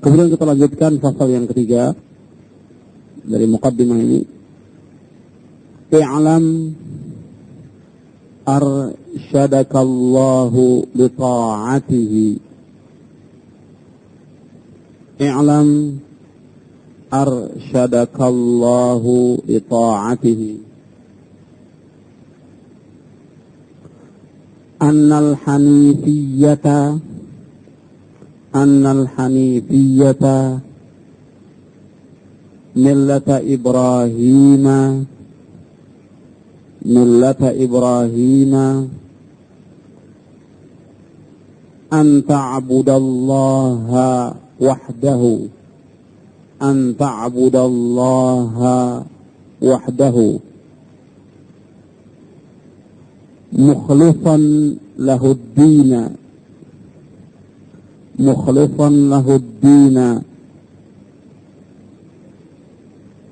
Kemudian kita lanjutkan fasal yang ketiga dari muqaddimah ini. I'lam arsyadakallahu li ta'atihi. I'lam arsyadakallahu li ta'atihi. Annal hanifiyata millata Ibrahima an ta'budallaha wahdahu mukhlishan lahud-dina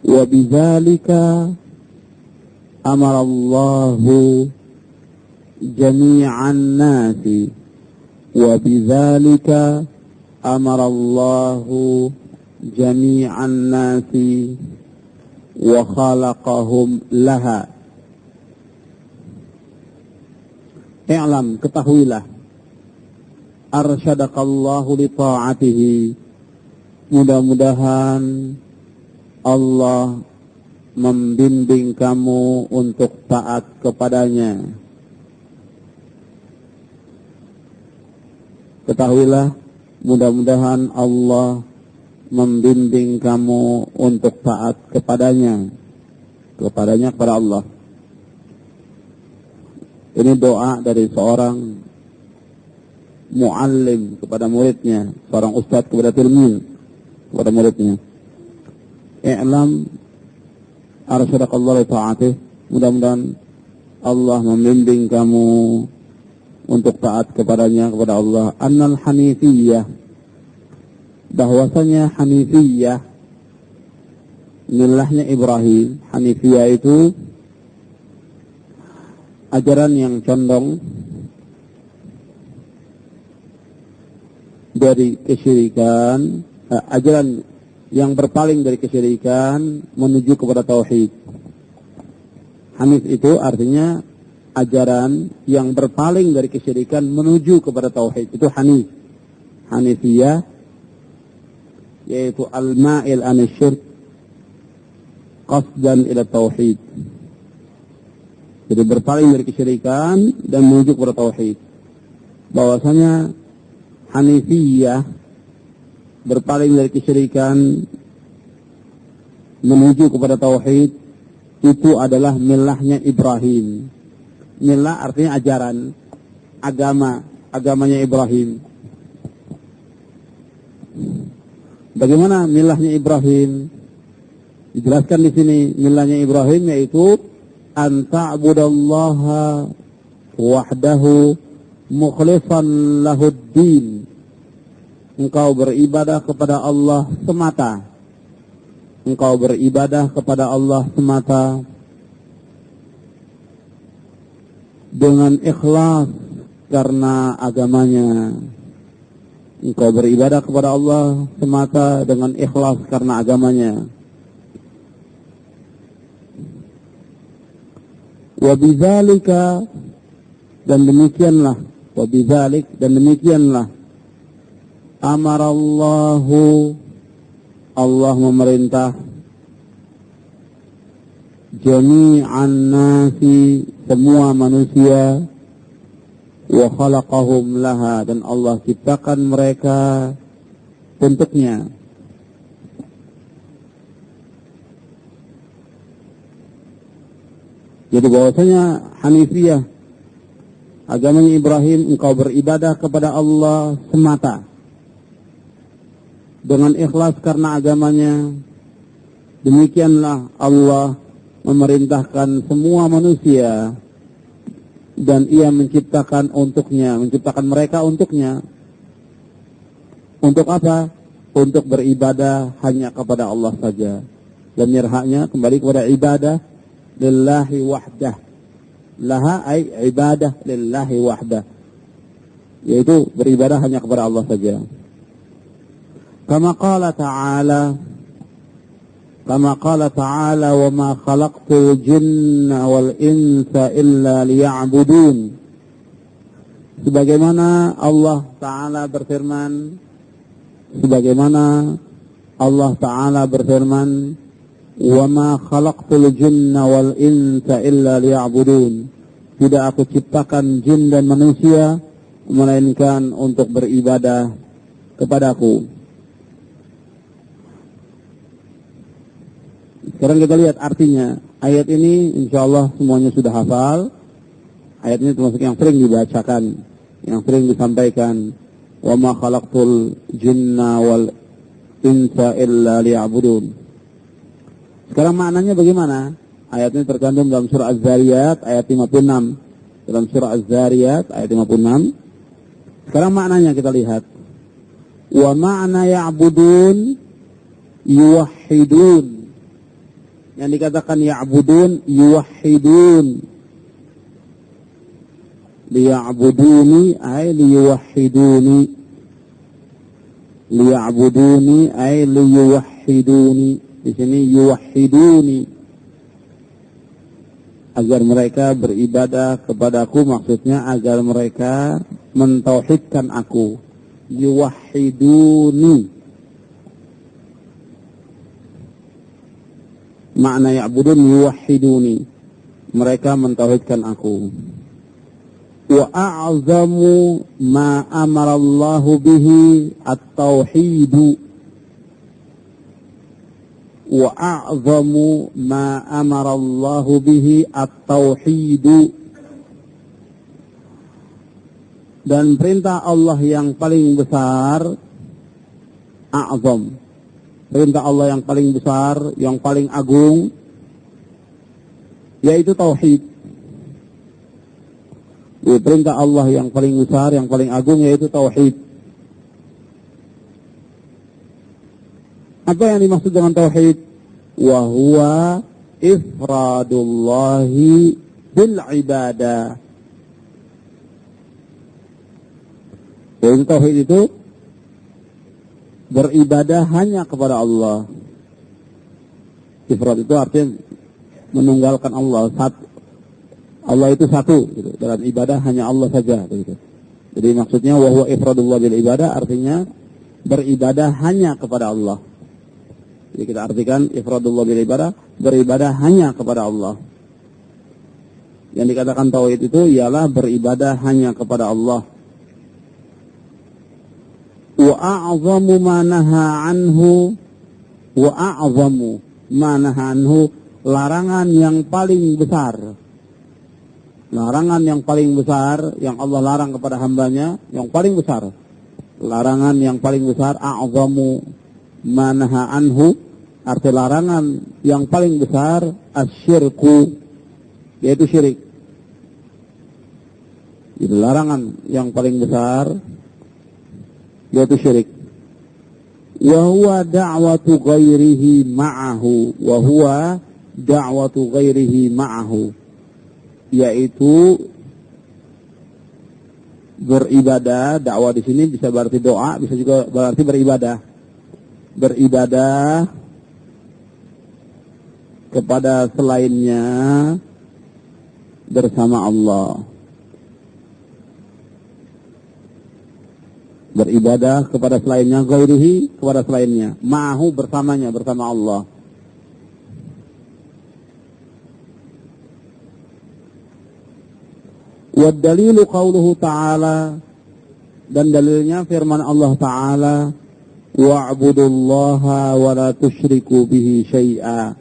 wa bidzalika amara Allahu jami'an nasi wa khalaqahum laha. I'lam, ketahuilah, arsyadakallahu li ta'atihi, mudah-mudahan Allah membimbing kamu untuk taat kepadanya. Ketahuilah, mudah-mudahan Allah membimbing kamu untuk taat kepadanya kepada Allah. Ini doa dari seorang muallim kepada muridnya, seorang ustadz kepada tilmin, kepada muridnya. I'lam arsyadakallahu li ta'atih, mudah-mudahan Allah membimbing kamu untuk taat kepadanya, kepada Allah. Annal hanifiyah, bahwasanya hanifiyah milahnya Ibrahim. Hanifiyah itu ajaran yang condong dari kesyirikan, ajaran yang berpaling dari kesyirikan menuju kepada tauhid. Hanif itu artinya ajaran yang berpaling dari kesyirikan menuju kepada tauhid. Itu hanif. Hanifiyah yaitu al-ma'il anisyirk qasdan ila tauhid. Jadi berpaling dari kesyirikan dan menuju kepada tauhid. Bahwasanya hanifiyah berpaling dari kesyirikan menuju kepada tauhid itu adalah milahnya Ibrahim. Milah artinya ajaran, agamanya Ibrahim. Bagaimana milahnya Ibrahim? Dijelaskan di sini milahnya Ibrahim yaitu an ta'budallaha wahdahu mukhlishan lahud-din. Engkau beribadah kepada Allah semata. Engkau beribadah kepada Allah semata dengan ikhlas karena agamanya. Engkau beribadah kepada Allah semata dengan ikhlas karena agamanya. Wabidzalika, dan demikianlah, wabidzalik, dan demikianlah, amarallahu, Allah memerintah, jami'an nasi, semua manusia, wa khalaqahum laha, dan Allah ciptakan mereka untuknya. Jadi bahwasanya Hanifiyah, agamanya Ibrahim, engkau beribadah kepada Allah semata dengan ikhlas karena agamanya. Demikianlah Allah memerintahkan semua manusia dan Ia menciptakan untuknya, menciptakan mereka untuknya. Untuk apa? Untuk beribadah hanya kepada Allah saja. Dan haknya kembali kepada ibadah lillahi wahdah. Laha ay ibadah lillahi wahdah, yaitu beribadah hanya kepada Allah saja. Kama qala ta'ala wa ma khalaqtul jinna wal insa illa liya'budun. Sebagaimana Allah Ta'ala berfirman, wa ma khalaqtul jinna wal insa illa liya'budun. Tidak aku ciptakan jin dan manusia melainkan untuk beribadah kepadaku. Sekarang kita lihat artinya. Ayat ini insyaallah semuanya sudah hafal. Ayat ini termasuk yang sering dibacakan, yang sering disampaikan. Wa ma khalaqtul jinna wal insa illa liya'budun. Sekarang maknanya bagaimana? Ayat ini terkandung dalam surah Az-Zariyat ayat 56. Dalam surah Az-Zariyat ayat 56. Sekarang maknanya kita lihat. Wa ma'na ya'budun yuwahhidun. Yang dikatakan ya'budun yuwahhidun. Liya'buduni ay liyuwahhiduni. Liya'buduni ay liyuwahhiduni. Di sini yuwahhiduni. Agar mereka beribadah kepadaku, maksudnya agar mereka mentauhidkan aku. Yuwahhiduni. Makna ya'budun yuwahhiduni. Mereka mentauhidkan aku. Wa a'zamu ma amarallahu bihi at-tauhidu. Wa a'zamu ma amarallahu bihi at-tauhidu. Dan perintah Allah yang paling besar, a'zam. Perintah Allah yang paling besar, yang paling agung, yaitu tauhid. Perintah Allah yang paling besar, yang paling agung, yaitu tauhid. Apa yang dimaksud dengan tauhid? Wa huwa ifradullahi bil ibadah. Yaitu tauhid itu beribadah hanya kepada Allah. Ifrad itu artinya menunggalkan Allah. Allah itu satu, gitu. Dalam ibadah hanya Allah saja, gitu. Jadi maksudnya wa huwa ifradullah bil ibadah artinya beribadah hanya kepada Allah. Jadi kita artikan ifradullah bil ibadah, beribadah hanya kepada Allah. Yang dikatakan tauhid itu ialah beribadah hanya kepada Allah. Wa a'zamu ma naha anhu, wa a'zamu ma naha anhu, larangan yang paling besar. Larangan yang paling besar yang Allah larang kepada hambanya, yang paling besar. Larangan yang paling besar, a'zamu ma naha anhu, arti larangan yang paling besar asyirku, yaitu syirik. Itu larangan yang paling besar, yaitu syirik. Wa huwa da'watu ghairihi ma'ahu. Wa huwa da'watu ghairihi ma'ahu. Yaitu beribadah. Dakwah di sini bisa berarti doa, bisa juga berarti beribadah. Beribadah kepada selainnya bersama Allah. Beribadah kepada selainnya, ghairihi, kepada selainnya, ma'ahu, bersamanya, bersama Allah. Wa dalilu qauluhu ta'ala, dan dalilnya firman Allah Ta'ala, wa'budullaha wa la tusyriku bihi syai'a.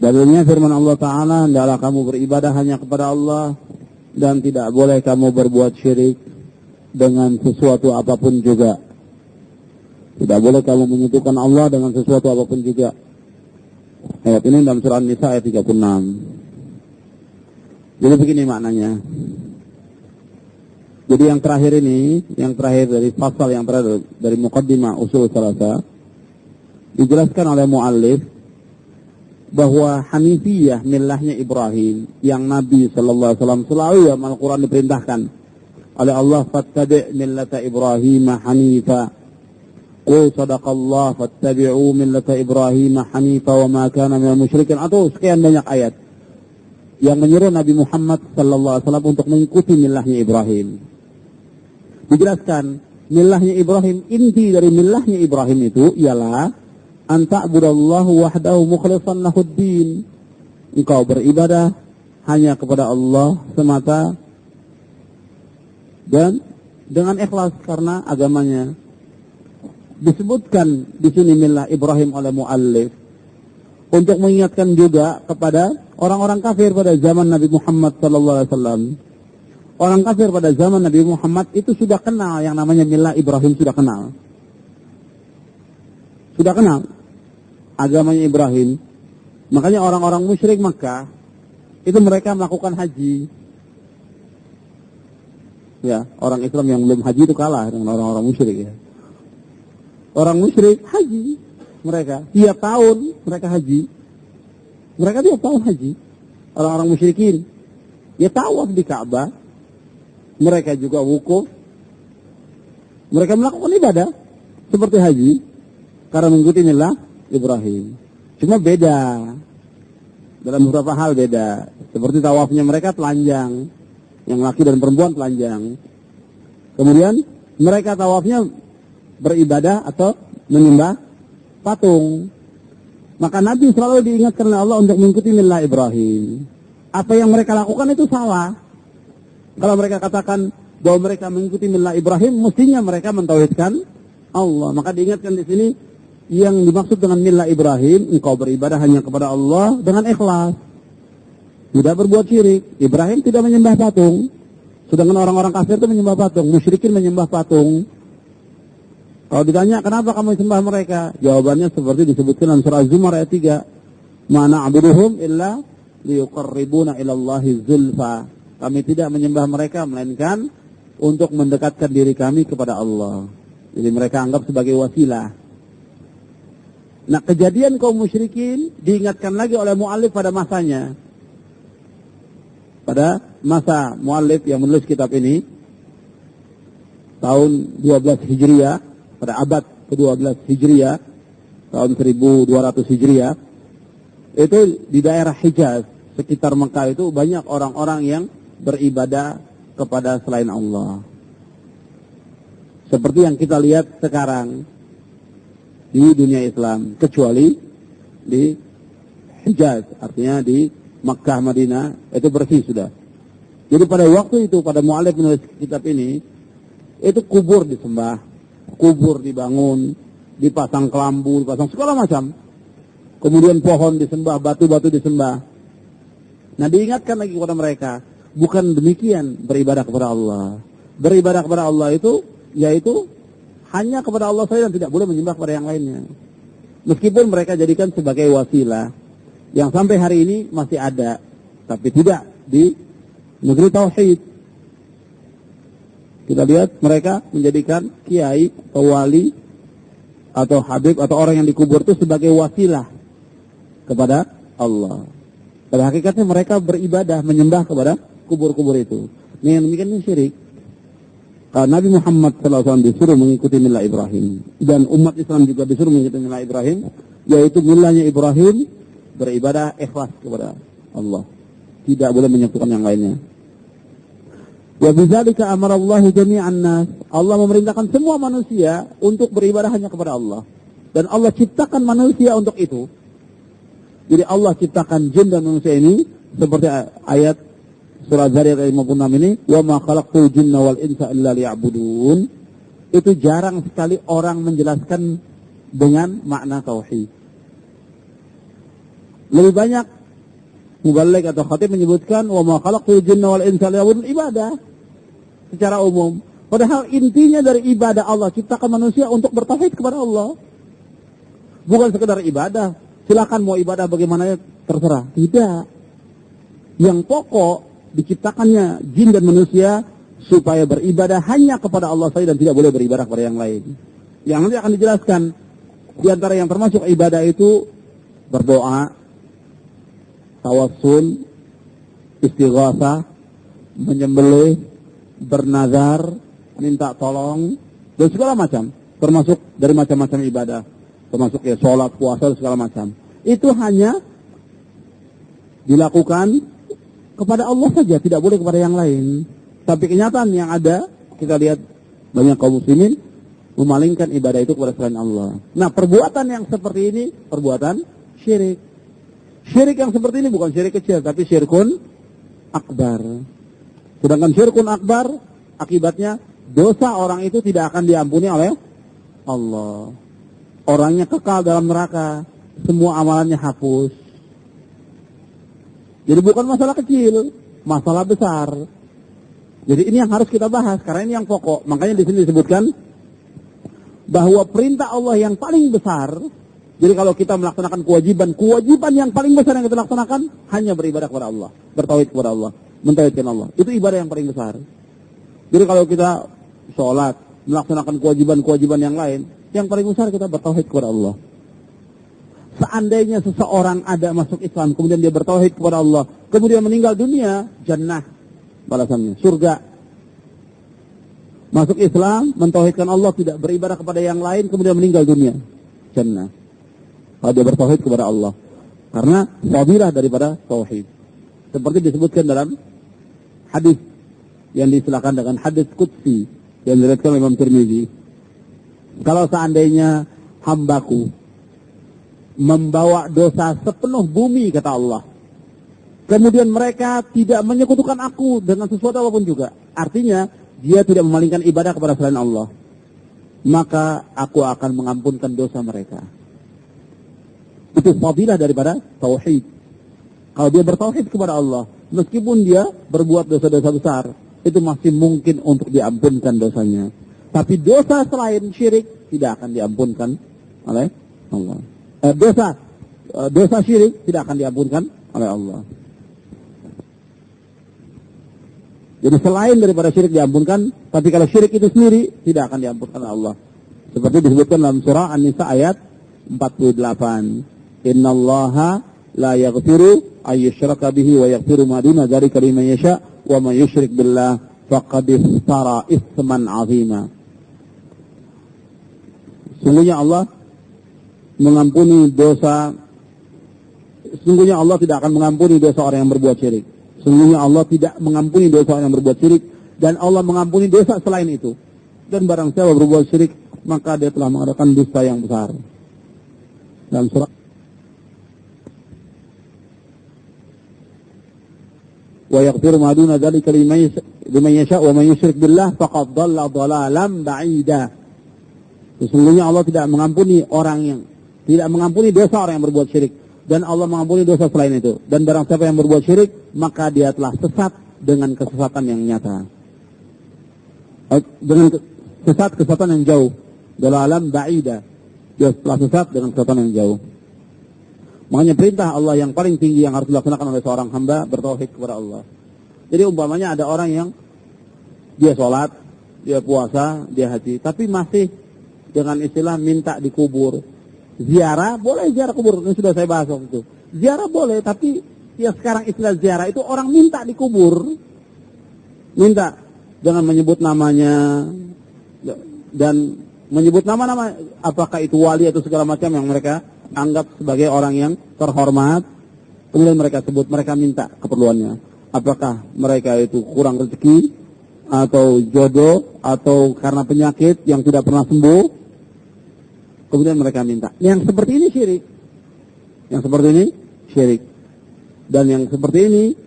Dalilnya firman Allah Ta'ala, hendaklah kamu beribadah hanya kepada Allah, dan tidak boleh kamu berbuat syirik dengan sesuatu apapun juga. Tidak boleh kamu menyekutukan Allah dengan sesuatu apapun juga. Ayat ini dalam surah An-Nisa ayat 36. Jadi begini maknanya. Jadi yang terakhir ini, yang terakhir dari pasal yang terakhir dari Muqaddimah Ushul Tsalatsa, dijelaskan oleh muallif bahwa Hanifiyah millahnya Ibrahim, yang Nabi sallallahu alaihi wasallam selalu dalam Al-Qur'an diperintahkan oleh Allah, fattabi' millata Ibrahim hanifa. Qul sadaqallah fattabi'u millata Ibrahim hanifa wa ma kana minal musyrikin. Atau sekian banyak ayat yang menyuruh Nabi Muhammad sallallahu alaihi wasallam untuk mengikuti millahnya Ibrahim. Dijelaskan, millahnya Ibrahim, inti dari millahnya Ibrahim itu ialah an ta'budallahu wahdahu mukhlishan lahuddin. Engkau beribadah hanya kepada Allah semata dan dengan ikhlas karena agamanya. Disebutkan di sini millah Ibrahim oleh muallif untuk mengingatkan juga kepada orang-orang kafir pada zaman Nabi Muhammad sallallahu alaihi wasallam. Orang kafir pada zaman Nabi Muhammad itu sudah kenal yang namanya millah Ibrahim, sudah kenal. Sudah kenal agamanya Ibrahim. Makanya orang-orang musyrik Makkah itu mereka melakukan haji. Ya, orang Islam yang belum haji itu kalah dengan orang-orang musyrik ya. Orang musyrik haji mereka, tiap tahun mereka haji. Mereka tiap tahun haji. Orang-orang musyrikin ya tawaf di Ka'bah. Mereka juga wukuf. Mereka melakukan ibadah seperti haji karena mengikuti millah Ibrahim. Cuma beda. Dalam beberapa hal beda. Seperti tawafnya mereka telanjang. Yang laki dan perempuan telanjang. Kemudian mereka tawafnya beribadah atau menyembah patung. Maka Nabi selalu diingatkan oleh Allah untuk mengikuti millah Ibrahim. Apa yang mereka lakukan itu salah. Kalau mereka katakan bahwa mereka mengikuti millah Ibrahim, mestinya mereka mentauhidkan Allah. Maka diingatkan di sini, yang dimaksud dengan millah Ibrahim, engkau beribadah hanya kepada Allah dengan ikhlas. Tidak berbuat syirik. Ibrahim tidak menyembah patung. Sedangkan orang-orang kafir itu menyembah patung. Musyrikin menyembah patung. Kalau ditanya, kenapa kamu sembah mereka? Jawabannya seperti disebutkan dalam surah Zumar ayat 3. Ma na'buduhum illa liyuqarribuna ilallahi zulfa. Kami tidak menyembah mereka, melainkan untuk mendekatkan diri kami kepada Allah. Jadi mereka anggap sebagai wasilah. Nah, kejadian kaum musyrikin diingatkan lagi oleh muallif pada masanya. Pada masa muallif yang menulis kitab ini, tahun 12 Hijriah, pada abad ke-12 Hijriah, tahun 1200 Hijriah, itu di daerah Hijaz, sekitar Mekah itu banyak orang-orang yang beribadah kepada selain Allah. Seperti yang kita lihat sekarang di dunia Islam, kecuali di Hijaz, artinya di Makkah, Madinah, itu bersih sudah. Jadi pada waktu itu, pada mu'alif menulis kitab ini, itu kubur disembah, kubur dibangun, dipasang kelambu, dipasang segala macam. Kemudian pohon disembah, batu-batu disembah. Nah, diingatkan lagi kepada mereka, bukan demikian beribadah kepada Allah. Beribadah kepada Allah itu, yaitu hanya kepada Allah saja dan tidak boleh menyembah kepada yang lainnya. Meskipun mereka jadikan sebagai wasilah, yang sampai hari ini masih ada, tapi tidak di negeri tauhid. Kita lihat mereka menjadikan kiai atau wali atau habib atau orang yang dikubur itu sebagai wasilah kepada Allah. Pada hakikatnya mereka beribadah, menyembah kepada kubur-kubur itu. Ini yang demikian syirik. Nabi Muhammad SAW disuruh mengikuti millah Ibrahim. Dan umat Islam juga disuruh mengikuti millah Ibrahim. Yaitu millahnya Ibrahim, beribadah ikhlas kepada Allah. Tidak boleh menyekutukan yang lainnya. Wa bidzalika amara Allah jami'an nas. Allah memerintahkan semua manusia untuk beribadah hanya kepada Allah. Dan Allah ciptakan manusia untuk itu. Jadi Allah ciptakan jin dan manusia ini seperti ayat surah Zariyat ayat 56 ini, wa ma khalaqtul jinna wal insa illa liya'budun. Itu jarang sekali orang menjelaskan dengan makna tauhid. Lebih banyak muballigh atau khatib menyebutkan wa ma khalaqtul jinna wal insa liya'budun, ibadah secara umum. Padahal intinya dari ibadah, Allah ciptakan manusia untuk bertauhid kepada Allah. Bukan sekedar ibadah, silakan mau ibadah bagaimana terserah. Tidak. Yang pokok diciptakannya jin dan manusia supaya beribadah hanya kepada Allah saja dan tidak boleh beribadah kepada yang lain. Yang nanti akan dijelaskan di antara yang termasuk ibadah itu berdoa, tawassul, istighatsah, menyembelih, bernazar, minta tolong, dan segala macam. Termasuk dari macam-macam ibadah. Termasuk ya sholat, puasa, segala macam. Itu hanya dilakukan kepada Allah saja, tidak boleh kepada yang lain. Tapi kenyataan yang ada, kita lihat banyak kaum muslimin memalingkan ibadah itu kepada selain Allah. Nah, perbuatan yang seperti ini, perbuatan syirik. Syirik yang seperti ini bukan syirik kecil, tapi syirkun akbar. Sedangkan syirkun akbar, akibatnya dosa orang itu tidak akan diampuni oleh Allah. Orangnya kekal dalam neraka, semua amalannya hapus. Jadi bukan masalah kecil, masalah besar. Jadi ini yang harus kita bahas, karena ini yang pokok. Makanya di sini disebutkan bahwa perintah Allah yang paling besar. Jadi kalau kita melaksanakan kewajiban yang paling besar yang kita laksanakan hanya beribadah kepada Allah, bertauhid kepada Allah, mentauhidkan Allah. Itu ibadah yang paling besar. Jadi kalau kita sholat, melaksanakan kewajiban yang lain, yang paling besar kita bertauhid kepada Allah. Seandainya seseorang ada masuk Islam, kemudian dia bertauhid kepada Allah, kemudian meninggal dunia, jannah balasannya, surga. Masuk Islam, mentauhidkan Allah, tidak beribadah kepada yang lain, kemudian meninggal dunia, jannah. Kalau dia bertauhid kepada Allah. Karena fadilah daripada tauhid. Seperti disebutkan dalam hadis yang diistilahkan dengan hadis qudsi yang diriwayatkan oleh Imam Tirmidzi. Kalau seandainya hambaku membawa dosa sepenuh bumi, kata Allah, kemudian mereka tidak menyekutukan aku dengan sesuatu apapun juga, artinya dia tidak memalingkan ibadah kepada selain Allah, maka aku akan mengampunkan dosa mereka. Itu fadilah daripada tauhid. Kalau dia bertauhid kepada Allah, meskipun dia berbuat dosa-dosa besar, itu masih mungkin untuk diampunkan dosanya. Tapi dosa selain syirik tidak akan diampunkan oleh Allah. Dosa syirik tidak akan diampunkan oleh Allah. Jadi selain daripada syirik diampunkan, tapi kalau syirik itu sendiri tidak akan diampunkan oleh Allah. Seperti disebutkan dalam surah An-Nisa ayat 48. Innallaha la yaghfiru ayyushraka bihi wa yaghfiru ma duna dzalika liman yasha wa man yusyrik billah faqad iftara itsman 'azima. Sungguhnya Allah mengampuni dosa. Sungguhnya Allah tidak akan mengampuni dosa orang yang berbuat syirik. Sungguhnya Allah tidak mengampuni dosa orang yang berbuat syirik, dan Allah mengampuni dosa selain itu. Dan barang siapa berbuat syirik, maka dia telah mengadakan dosa yang besar. Dalam surah wa yaghfiru ma duna dzalika liman yasha wa man yusyrik billah faqad dhalla dhalalan ba'ida. Sesungguhnya Allah tidak mengampuni dosa orang yang berbuat syirik, dan Allah mengampuni dosa selain itu. Dan barang siapa yang berbuat syirik, maka dia telah sesat dengan kesesatan yang nyata. Dengan kesesatan yang jauh. Dhalalan ba'ida. Dia telah sesat dengan kesesatan yang jauh. Makanya perintah Allah yang paling tinggi yang harus dilaksanakan oleh seorang hamba, bertauhid kepada Allah. Jadi umpamanya ada orang yang dia sholat, dia puasa, dia haji, tapi masih dengan istilah minta dikubur. Ziarah, boleh ziarah kubur, ini sudah saya bahas waktu itu. Ziarah boleh, tapi ya sekarang istilah ziarah itu orang minta dikubur. Minta, dengan menyebut namanya, dan menyebut nama-nama, apakah itu wali atau segala macam yang mereka anggap sebagai orang yang terhormat. Kemudian mereka sebut, mereka minta keperluannya. Apakah mereka itu kurang rezeki, atau jodoh, atau karena penyakit yang tidak pernah sembuh. Kemudian mereka minta. Yang seperti ini syirik. Yang seperti ini syirik. Dan yang seperti ini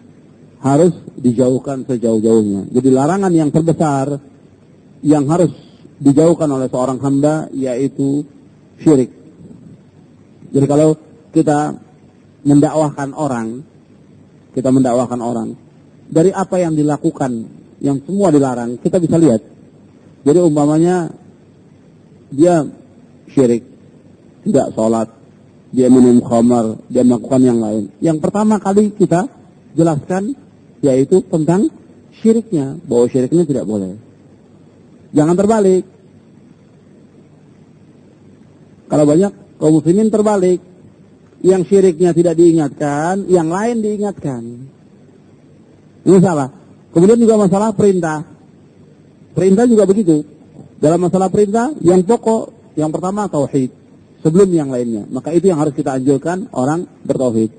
harus dijauhkan sejauh-jauhnya. Jadi larangan yang terbesar yang harus dijauhkan oleh seorang hamba yaitu syirik. Jadi kalau kita mendakwahkan orang, dari apa yang dilakukan, yang semua dilarang, kita bisa lihat. Jadi umpamanya dia syirik, tidak sholat, dia minum khamar, dia melakukan yang lain. Yang pertama kali kita jelaskan yaitu tentang syiriknya, bahwa syiriknya tidak boleh. Jangan terbalik. Kalau banyak kaum muslimin terbalik, yang syiriknya tidak diingatkan, yang lain diingatkan. Ini salah. Kemudian juga masalah perintah. Perintah juga begitu. Dalam masalah perintah, yang pokok, yang pertama tauhid. Sebelum yang lainnya. Maka itu yang harus kita anjurkan orang bertauhid.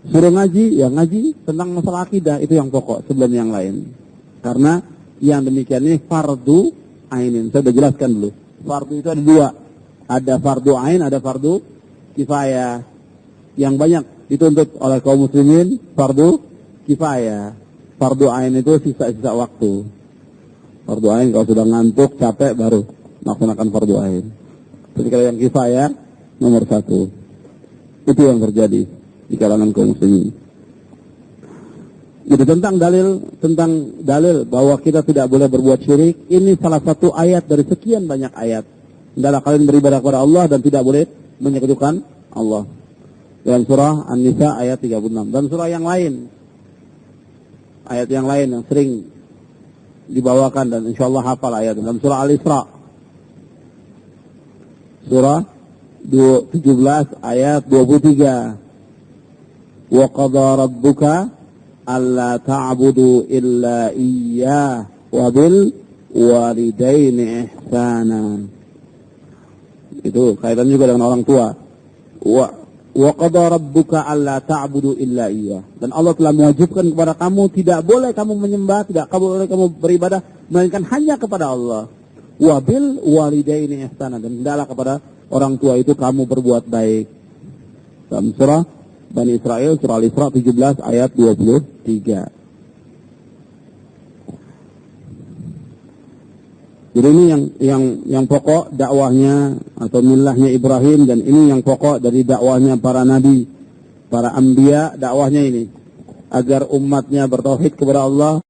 Suruh ngaji, ya ngaji tentang masalah akidah. Itu yang pokok sebelum yang lain. Karena yang demikian ini fardu ainin. Saya sudah jelaskan dulu. Fardu itu ada dua. Ada fardu ain, ada fardu kifayah. Yang banyak dituntut oleh kaum muslimin, fardu kifayah. Fardu ain itu sisa-sisa waktu. Fardu ain kalau sudah ngantuk, capek, baru melaksanakan fardu ain. Jadi kalau yang kifayah, nomor 1. Itu yang terjadi di kalangan kaum muslimin. Jadi tentang dalil bahwa kita tidak boleh berbuat syirik, ini salah satu ayat dari sekian banyak ayat. Hendaklah kalian beribadah kepada Allah dan tidak boleh menyekutukan Allah. Dalam surah An-Nisa ayat 36. Dan surah yang lain, ayat yang lain yang sering dibawakan dan insyaallah hafal ayat. Dalam surah Al-Isra, surah 17 ayat 23. Wa qadha rabbuka alla ta'budu illa iyyah wa bil walidaini ihsana. Itu kaitan juga dengan orang tua. Wa qadha rabbuka alla ta'budu illa iyyah. Dan Allah telah mewajibkan kepada kamu tidak boleh kamu menyembah, tidak boleh kamu beribadah melainkan hanya kepada Allah. Wa bil walidaini ihsana, dan hendaklah kepada orang tua itu kamu berbuat baik. Dalam surah Bani Israel, surah Al-Isra 17 ayat 23. Jadi ini yang pokok dakwahnya atau millahnya Ibrahim, dan ini yang pokok dari dakwahnya para nabi, para anbiya, dakwahnya ini agar umatnya bertauhid kepada Allah